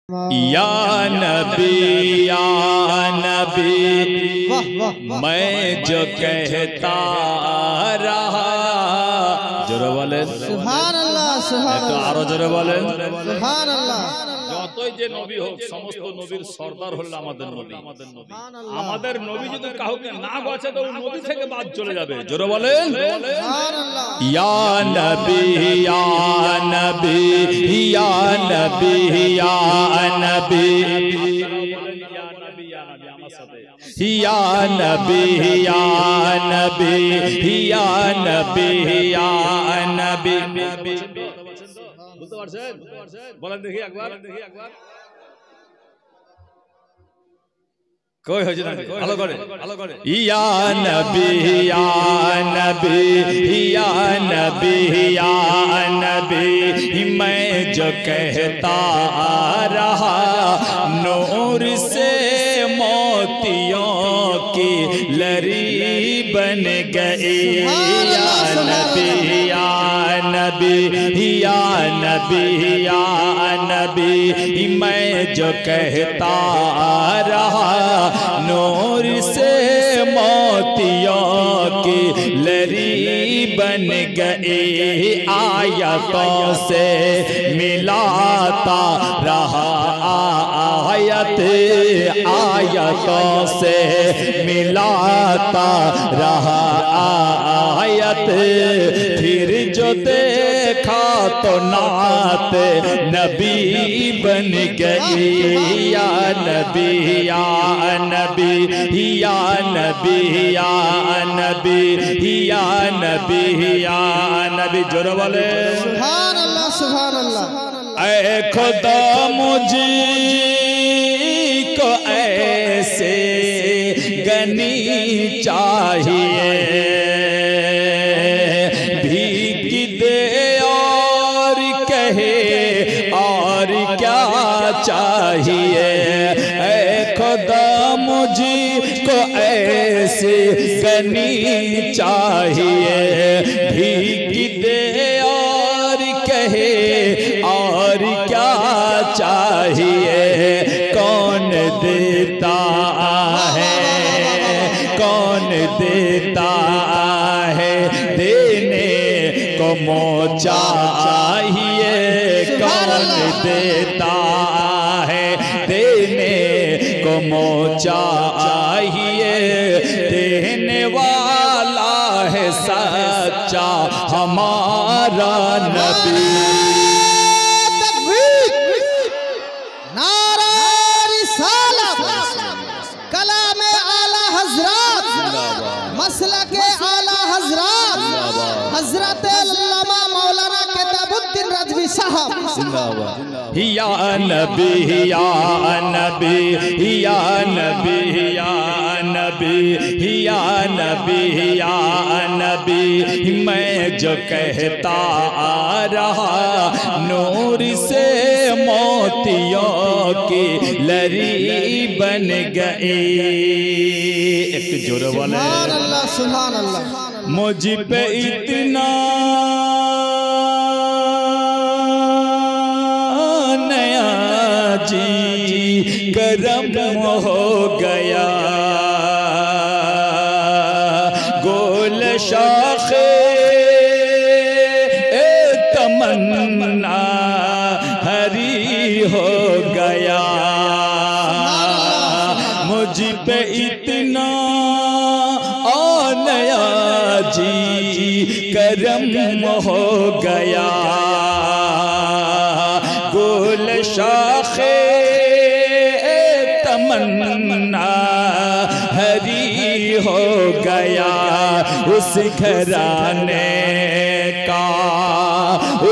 या नबी मैं जो कहता रहा जोरे बोलें सुभान अल्लाह सुभान अल्लाह आरो जोरे बोलें सुभान अल्लाह যতই যে নবী হোক সমস্ত নবীর সরদার হলো আমাদের নবী। আমাদের নবী যদি কাউকে না বাঁচে তো নবী থেকে বাদ চলে যাবে। জোরে বলেন सुभान अल्लाह ইয়া নবী ইয়া নবী ইয়া নবী ইয়া নবী ইয়া নবী ইয়া নবী ইয়া নবী ইয়া নবী বুঝতে পারছেন? বলেন দেখি একবার কই হয়েছে না ভালো করে ইয়া নবী ইয়া নবী ইয়া নবী ইয়া নবী मैं जो कहता रहा नूर से मोतियों की लरी बन गई या नबी या नबी या नबी या नबी मैं जो कहता रहा नूर से मोतियों की लरी बन गई आयतों से मिलाता रहा आयत आयतों से मिलाता रहा आयत फिर जो देखा तो नात नबी बन गई या नबी या नबी या नबी या नबी या नबी या नबी जोर बोले सुभान अल्लाह सुभान अल्लाह ऐ खुदा मुझको ऐसे गनी चाहिए भीख दे और कहे और क्या चाहिए ऐ खुदा मुझको ऐसे गनी चाहिए भीख दे और कहे और क्या चाहिए कौन देता है कौन देता है देने को मोचा चाहिए कौन देता है देने को मोचा चाहिए देने वाला है सच्चा हमारा नबी मसलके आला हजरत हजरत अल्लामा मौलाना किताबुद्दीन रज़वी साहब या नबी या नबी या नबी या नबी या नबी या नबी मैं जो कहता रहा नूर से मोतियों की लरी बन गई एक जोर बोले सुभान अल्लाह सुभान अल्लाह मुझ पे इतना नया जी करम हो गया गोल शाखे तमन्ना हरी हो गया मुझ पे इतना नया जी करम हो गया गोल शाखे तमन्ना हरी हो गया उस घराने का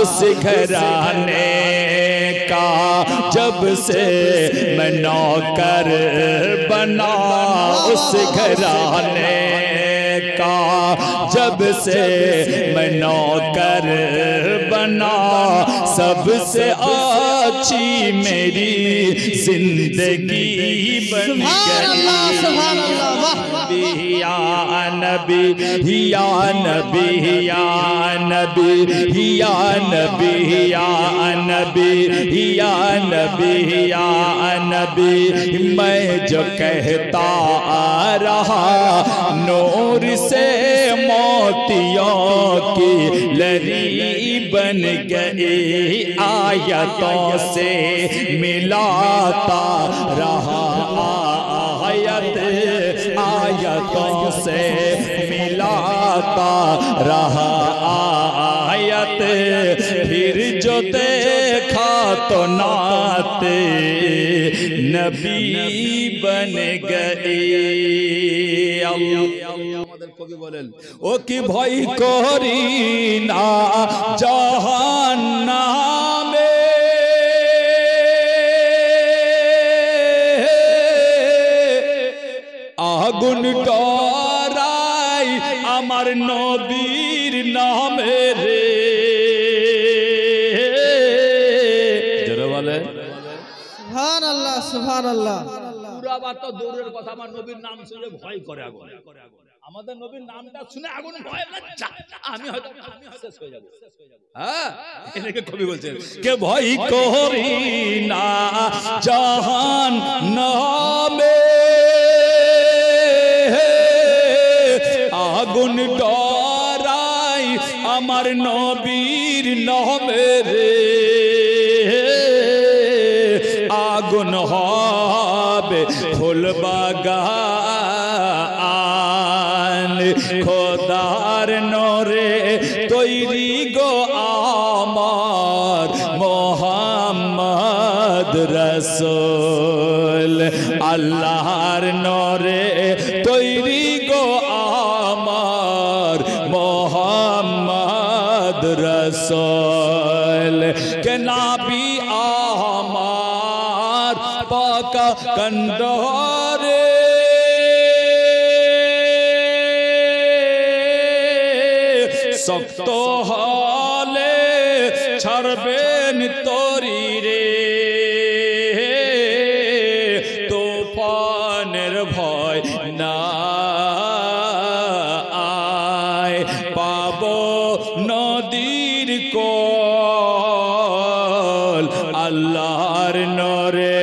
उस घराने का जब से मैं नौकर बना उस घराने का जब से मैं नौकर बना सबसे अच्छी मेरी जिंदगी बन सुभान अल्लाह सुभान अल्लाह वाह गई या नबी या नबी या नबी या नबी या नबी या नबी या नबी मैं जो कहता आ रहा नूर से मोतियों की लरी बन गई आयतों से मिलाता रहा आयत आयतों से मिलाता रहा आयत फिर जो देखा तो नाते नबी बन गए আমাদের কবি বলেন ও কি ভয় করি না জাহান্নামে আগুন ডরাই আমার নবীর নামে রে জোরে বলে सुभान अल्लाह सुभान अल्लाह পুরা বাত তো দৌড়ের কথা আমার নবীর নাম শুনে ভয় করে আগুন আমাদের নবীর নামটা শুনে আগুন ভয় লজ্জা আমি হয়তো শেষ হয়ে যাব হ্যাঁ এটাকে কবি বলছেন কে ভয় করি না জাহান্নামে আগুন ডরাই আমার নবীর নামে রে আগুন হবে ফুল বাগান খোদার নরে তৈরি গো আমার মোহাম্মদ রসুল আল্লাহর নরে তৈরি গো আমার মোহাম্মদ রসুল কে নাবি আমার পাকা কন্দরে শক্ত হলে ছাড়বেন তরি রে তুফানের ভয় না আয় পাবো নদীর কোল আল্লাহর নরে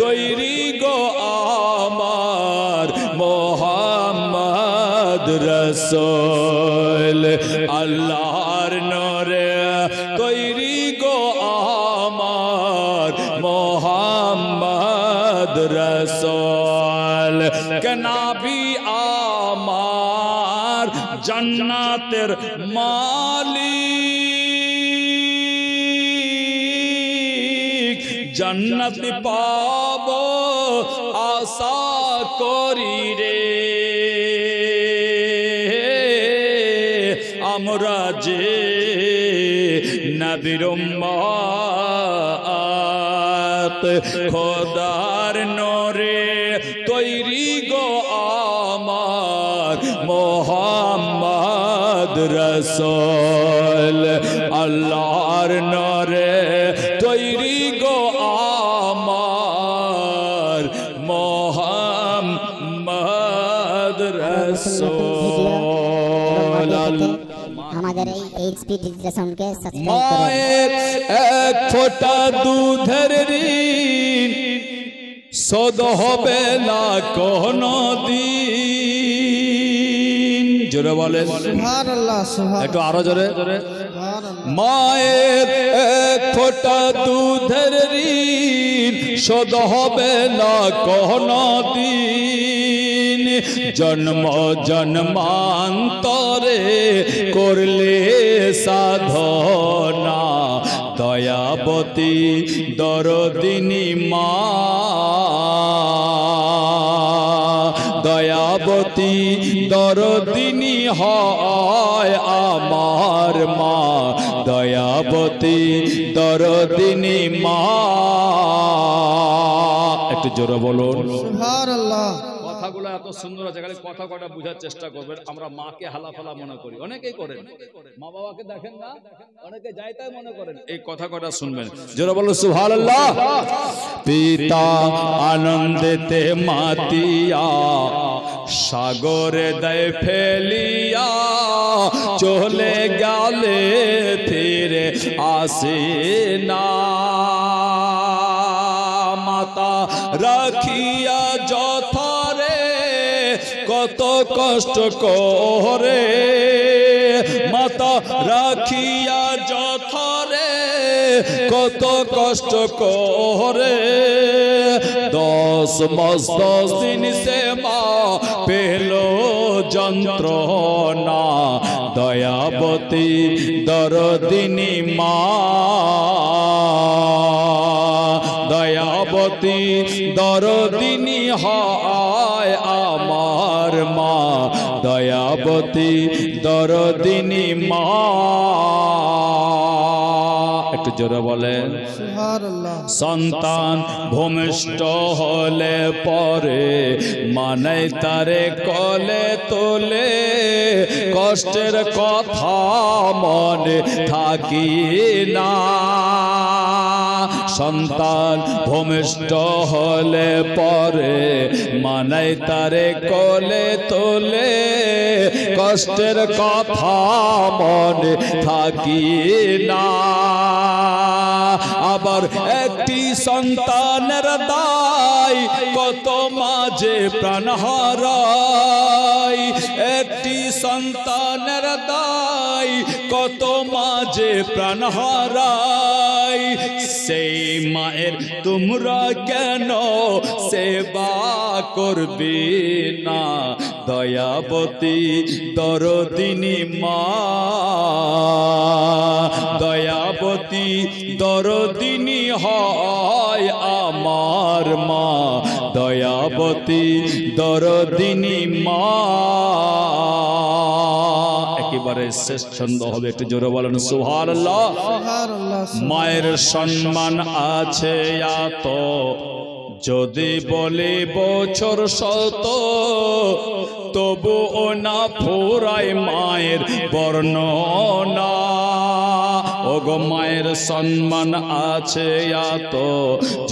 তৈরি গো আমার মোহাম্মদ রসুল আল্লাহর নরে তৈরি গো আমার মোহাম্মদ রসুল কেনাবি আমার জান্নাতের মালিক জান্নাত পাবো আশা করি রে আমরা যে নবীর উম্মত খোদার নরে তৈরি গো আমার মোহাম্মদ রসুল আল্লাহর নরে তৈরি গো আমার মোহাম্মদ রসুল আমাদের এই এইচপি ডিজিটাল সাউন্ডকে সাবস্ক্রাইব করুন মায়ের এক ফোঁটা দুধের ঋণ শোধ হবে না কোনদিন জোরে বলেন सुभान अल्लाह सुभान একটু আরো জোরে सुभान अल्लाह মায়ের এক ফোঁটা দুধের ঋণ শোধ হবে না কোনদিন জন্ম জন্মান্তরে করলে সাধনা দয়াবতী দরদিনী মা দয়াবতী দরদিনী হয় আমার মা দয়াবতী দরদিনী মা একটু জোরে বলুন सुभान अल्लाह কথা কথাগুলো এত সুন্দর আছে, খালি কথা কটা বোঝার চেষ্টা করবেন। আমরা মাকে হালাফালা মনে করি, অনেকেই করেন, মা বাবাকে দেখেন না, অনেকে যাই তাই মনে করেন। এই কথা কটা শুনবেন, যারা বলো সুবহানাল্লাহ। পিতা আনন্দেতে মাতিয়া সাগরে দেয় ফেলিয়া, চলে গেলে ফিরে আসে না। মাতা রাখিয়া যথারে কত কষ্ট করে, মাতা রাখিয়া যথারে কত কষ্ট করে। 10 মাস 10 দিন সে মা পেল যন্ত্রণা, দয়াবতী দরদিনী মা, দয়াবতী দরদিনী হয় আমার মা, দয়াবতী দরদিনী মা। একটু জোরে বলেন সুবহানাল্লাহ। সন্তান ভূমিষ্ঠ হলে পরে মানে তারে কলে তোলে, কষ্টের কথা মনে থাকি না। সন্তান ভূমিষ্ঠ হলে পরে মানে তারে কলে তোলে, কষ্টের কথা মনে থাকি না। আবার একটি সন্তানের দায় কত মাঝে প্রাণ হারায়, একটি সন্তানের দায় কত মাঝে প্রাণ হারায়। সেই মায়ের তোমরা কেন সেবা করবে না, দয়াবতী দরদিনী মা, দয়াবতী দরদিনী হয় আমার মা, দয়াবতী দরদিনী মা। একেবারে শেষ ছন্দ হবে, একটু জোরে বলেন সুবহানাল্লাহ। সুবহানাল্লাহ। মায়ের সম্মান আছে এত, যদি বলে বছর শত, তবুও না ফুরায় মায়ের বর্ণনা। ওগো মায়ের সম্মান আছে এত,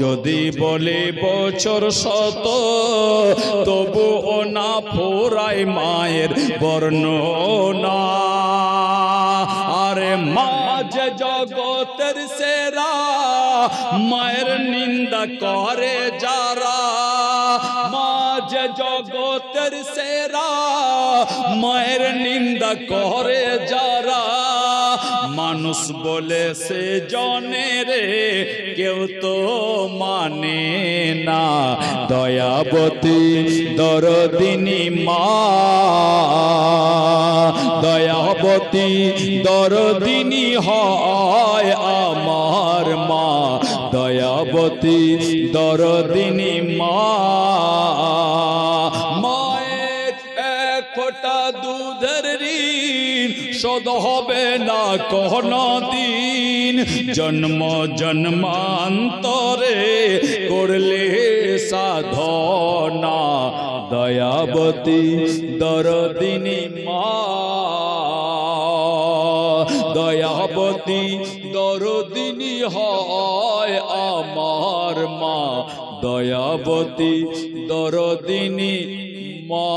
যদি বলে বছর শত, তবুও না ফুরায় মায়ের বর্ণনা। আরে মা যে জগতের সেরা, মায়ের নিন্দা করে যারা, মা যে জগতের সেরা, মায়ের নিন্দা করে যারা। মানুষ বলে সে জনে রে কেউ তো মানে না, দয়াবতী দরদিনী মা, দয়াবতী দরদিনী হয় আমার মা, দয়াবতী দরদিনী মা। মায়ের এক ফোঁটা দুধের ঋণ শোধ হবে না কোনো দিন, জন্ম জন্মান্তরে করলে সাধনা, দয়াবতী দরদিনী মা, দয়াবতী দরদিনী হয় আমার মা, দয়াবতী দরদিনী মা।